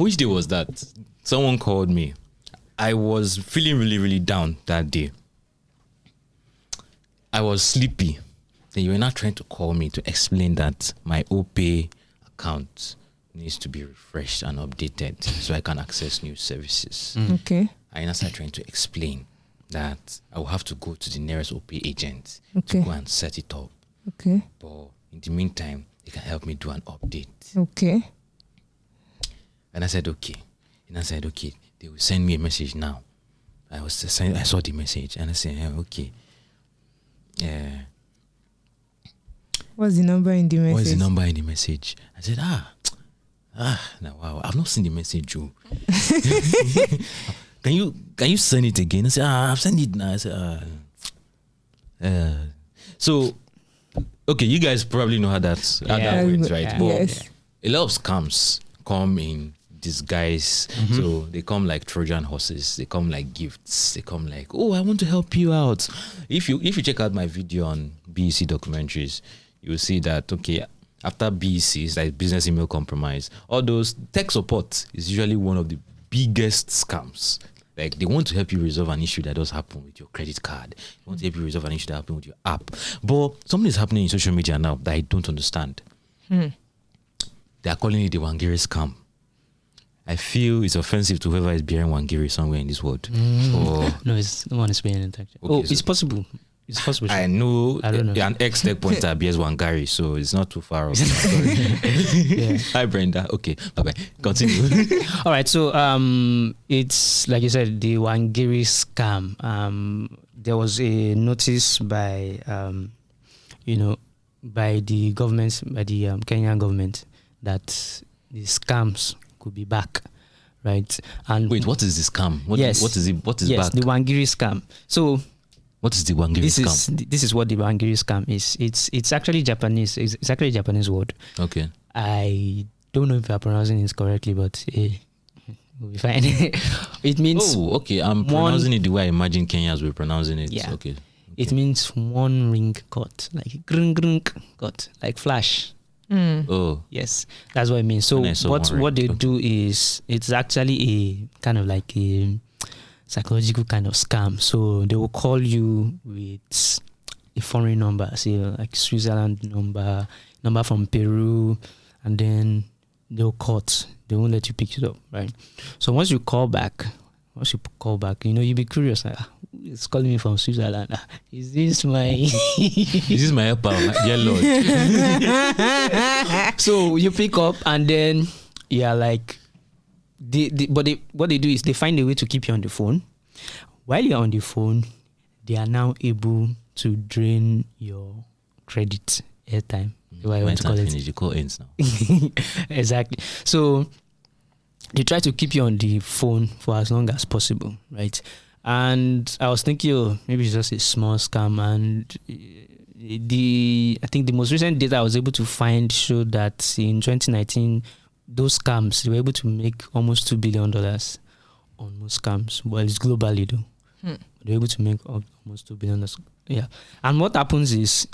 Which day was that? Someone called me. I was feeling really, really down that day. I was sleepy. Then you were not trying to call me to explain that my OPay account needs to be refreshed and updated so I can access new services. Okay. I started trying to explain that I will have to go to the nearest OPay agent Okay. to go and set it up. Okay. But in the meantime, they can help me do an update. Okay. And I said, okay. And I said, okay, they will send me a message now. I saw the message and I said, okay. What's the number in the message? What's the number in the message? I said, now wow, I've not seen the message, Joe. Can you send it again? I said, I've sent it now. I said, so okay, you guys probably know how that works, right? Yeah. But Yes. a lot of scams come in disguise. So they come like Trojan horses, they come like gifts, they come like, oh, I want to help you out. If you check out my video on BEC documentaries, you will see that okay, after BEC is like business email compromise, all those tech support is usually one of the biggest scams. Like they want to help you resolve an issue that does happen with your credit card. They want to help you resolve an issue that happens with your app. But something is happening in social media now that I don't understand. They are calling it the Wangiri scam. I feel it's offensive to whoever is bearing Wangiri somewhere in this world. No, no one is bearing it. Okay, so it's possible. It's possible. I know, I don't know. An ex-tech pointer bears Wangari, so it's not too far off. Yeah. Hi, Brenda. Okay, bye-bye. Continue. All right, so it's like you said, the Wangiri scam. There was a notice by by the government, by the Kenyan government, that the scams could be back, right? And Wait, what is this scam? What is it? What is back? The Wangiri scam. So what is the Wangiri scam? This is what the Wangiri scam is. It's actually Japanese. It's actually a Japanese word. Okay. I don't know if I'm pronouncing it correctly, but we'll be fine. It means okay. I'm pronouncing it the way I imagine Kenyans were pronouncing it. Yeah. Okay. It means one ring cut, like grung grung cut, like flash. Oh. Yes, that's what it means. So what they do is it's actually a kind of like a psychological kind of scam. So they will call you with a foreign number, say like Switzerland number from Peru, and then they'll cut. They won't let you pick it up, right? So once you call back, you'll be curious. Like, it's calling me from Switzerland. Is this my helper? Dear Lord. So you pick up and then you're like, what they do is they find a way to keep you on the phone. While you're on the phone, they are now able to drain your credit airtime. I want to call it. You call ends now. Exactly. So they try to keep you on the phone for as long as possible, right? And I was thinking, maybe it's just a small scam. And I think the most recent data I was able to find showed that in 2019, those scams, they were able to make almost $2 billion on most scams. Well, it's globally though. They're able to make almost $2 billion. Yeah. And what happens is,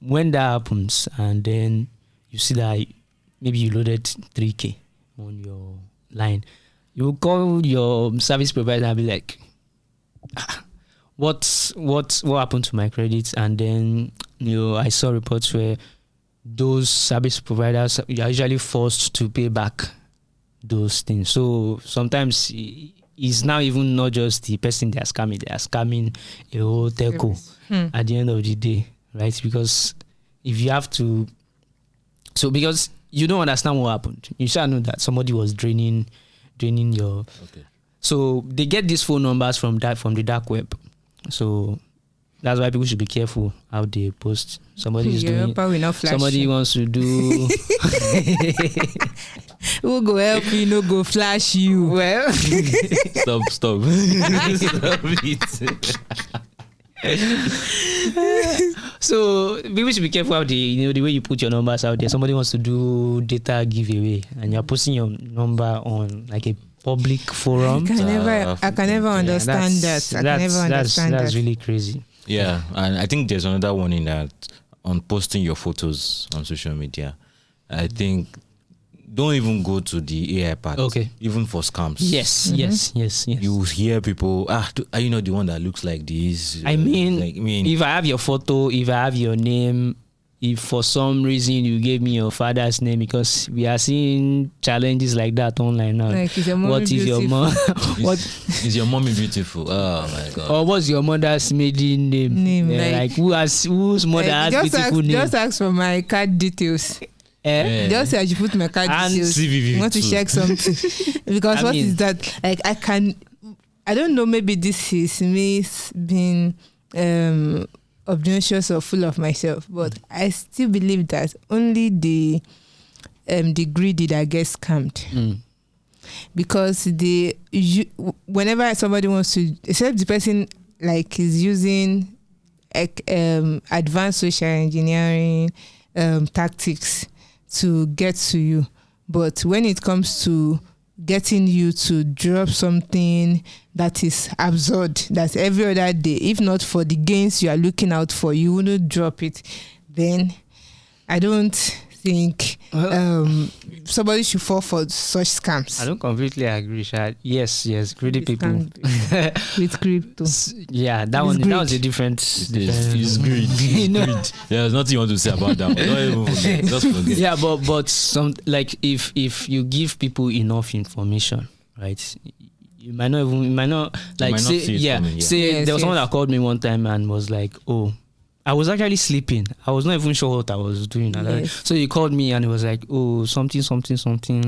when that happens, and then you see that maybe you loaded 3K on your line, you will call your service provider and be like, what happened to my credits? And then I saw reports where those service providers are usually forced to pay back those things. So sometimes it's now even not just the person they are scamming a whole telco at the end of the day, right? Because if you have to, because you don't understand what happened, you shall know that somebody was draining your. Okay. So they get these phone numbers from the dark web. So that's why people should be careful how they post. Somebody wants to do. Who go help you? No go flash you. Well, stop. Stop it. So people should be careful how the way you put your numbers out there. Somebody wants to do data giveaway, and you're posting your number on like a public forum. I can never understand that. That's really crazy. Yeah, and I think there's another one in that on posting your photos on social media. I think don't even go to the AI part. Okay. Even for scams. Yes. You hear people, are you not the one that looks like this? I mean, if I have your photo, if I have your name, if for some reason you gave me your father's name, because we are seeing challenges like that online now. Like, is your mommy what is beautiful? your mom? What is your mommy beautiful? Oh my God. or what's your mother's maiden name? Like whose mother has beautiful name? Just ask for my card details. Just say I should put my card And details. CVV You want to too. check something? Because what is that? Like, I don't know, maybe this is me being obnoxious or full of myself, but I still believe that only the greedy that gets scammed. Because whenever somebody wants to, except the person like is using advanced social engineering tactics to get to you, but when it comes to getting you to drop something that is absurd, that every other day, if not for the gains you are looking out for, you wouldn't drop it, then I don't think somebody should fall for such scams. I don't completely agree, Shad. Yes, greedy people. With crypto. Yeah, that was a different. It's greed. You know? Greed. There's nothing you want to say about that. Don't even forget. Just forget. Yeah, but some, like, if you give people enough information, right? You might not like say Yes, there was someone that called me one time and was like, oh, I was actually sleeping. I was not even sure what I was doing. Yes. So he called me and he was like, oh, something.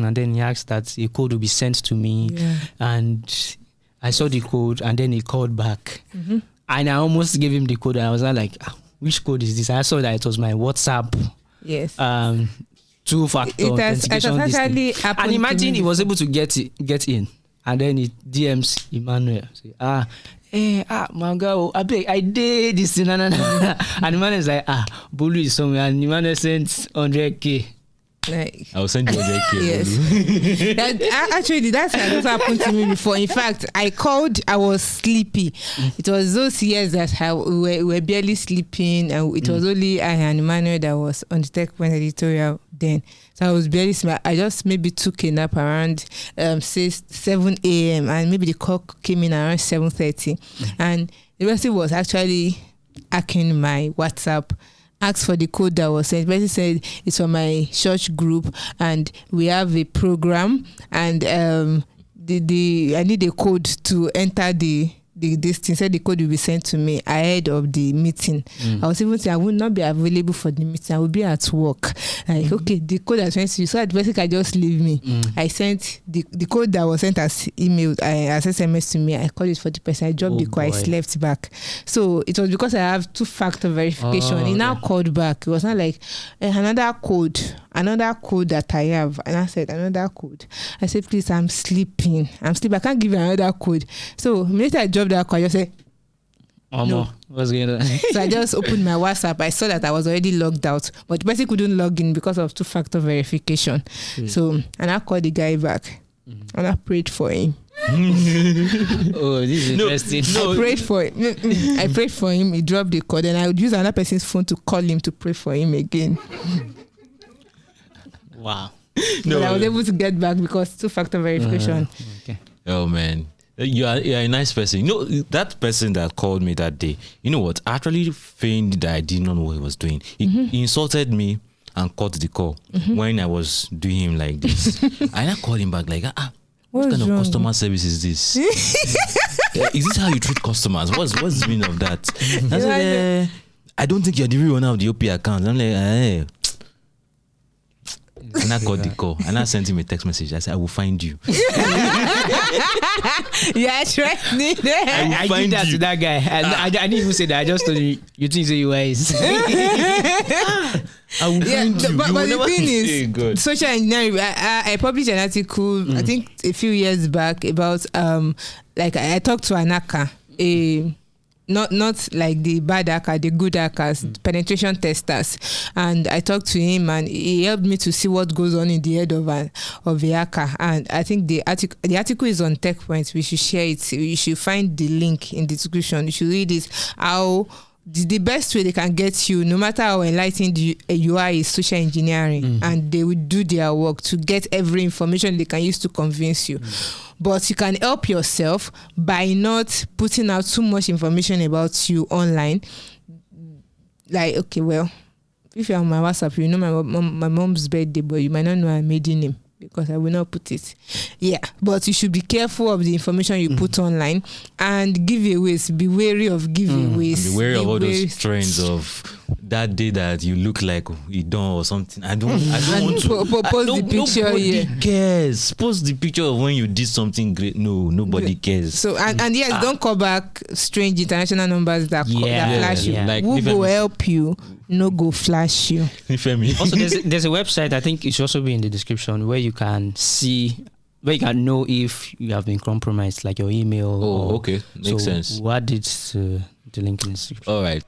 And then he asked that a code would be sent to me. Yeah. And I saw the code and then he called back. Mm-hmm. And I almost gave him the code. And I was like, which code is this? I saw that it was my WhatsApp. Yes. Two-factor authentication. Actually happened. And imagine he was able to get in. And then he DMs Emmanuel. Say, my girl, I did this. And Emmanuel is like, Bolu is somewhere. And Emmanuel sent 100K. Like, I'll send you 100K. Yes. Actually, that's also happened to me before. In fact, I called, I was sleepy. It was those years that we were barely sleeping, and it was only I and Emmanuel that was on the Tech Point editorial then. So I was barely smart. I just maybe took a nap around 7 a.m. and maybe the call came in around 7:30, and the person was actually hacking my WhatsApp. Asked for the code that was sent. Basically said it's for my church group and we have a program, and I need a code to enter this thing. Said the code will be sent to me ahead of the meeting. I was even saying I would not be available for the meeting. I will be at work. Like, okay, the code that sent to you, so that person can just leave me. I sent the code that was sent as email, as SMS to me. I called it for the person. I dropped the code. I slept back. So it was because I have two-factor verification. He now called back. It was not like another code that I have. And I said, another code. I said, please, I'm sleeping. I can't give you another code. So immediately I dropped that code. I just said, no. What's going on? So I just opened my WhatsApp. I saw that I was already logged out, but the person couldn't log in because of two-factor verification. So, and I called the guy back and I prayed for him. Oh, this is interesting. I prayed for him. I prayed for him. He dropped the code, and I would use another person's phone to call him to pray for him again. Wow. But I was able to get back because two-factor verification. Okay. Oh man, you're a nice person. You know, that person that called me that day, you know what? I actually feigned that I didn't know what he was doing. He insulted me and cut the call when I was doing him like this. And I called him back like, what kind of customer service is this? Is this how you treat customers? What's the meaning of that? I said, I don't think you're the real owner of the OP account. I'm like, hey. And I got the call and I sent him a text message. I said, I will find you. Yeah, trust me there. I did that to that guy. I didn't even say that. I just told you think you wise. I will find you. But the thing is, good. social engineering. I published an article, I think a few years back, about like I talked to an hacker, not like the bad hacker, the good hackers, penetration testers, and I talked to him and he helped me to see what goes on in the head of a hacker. And I think the article is on TechPoint. We should share it. You should find the link in the description. You should read it. How the best way they can get you, no matter how enlightened you are, is social engineering, and they will do their work to get every information they can use to convince you. But you can help yourself by not putting out too much information about you online. Like, okay, well, if you're on my WhatsApp, you know my mom's birthday, but you might not know her maiden name, because I will not put it. Yeah, but you should be careful of the information you put online, and giveaways. Be wary of giveaways. Be wary of all those trends of that day that you look like you done or something. I don't want to post the picture. Nobody cares. Post the picture of when you did something great. No, nobody cares. So and yes, don't call back strange international numbers that flash you. Like, who go help you? No go flash you. Also, there's a website, I think it should also be in the description, where you can see, where you can know if you have been compromised, like your email. Okay, makes sense. We'll add it to the link in the description. All right.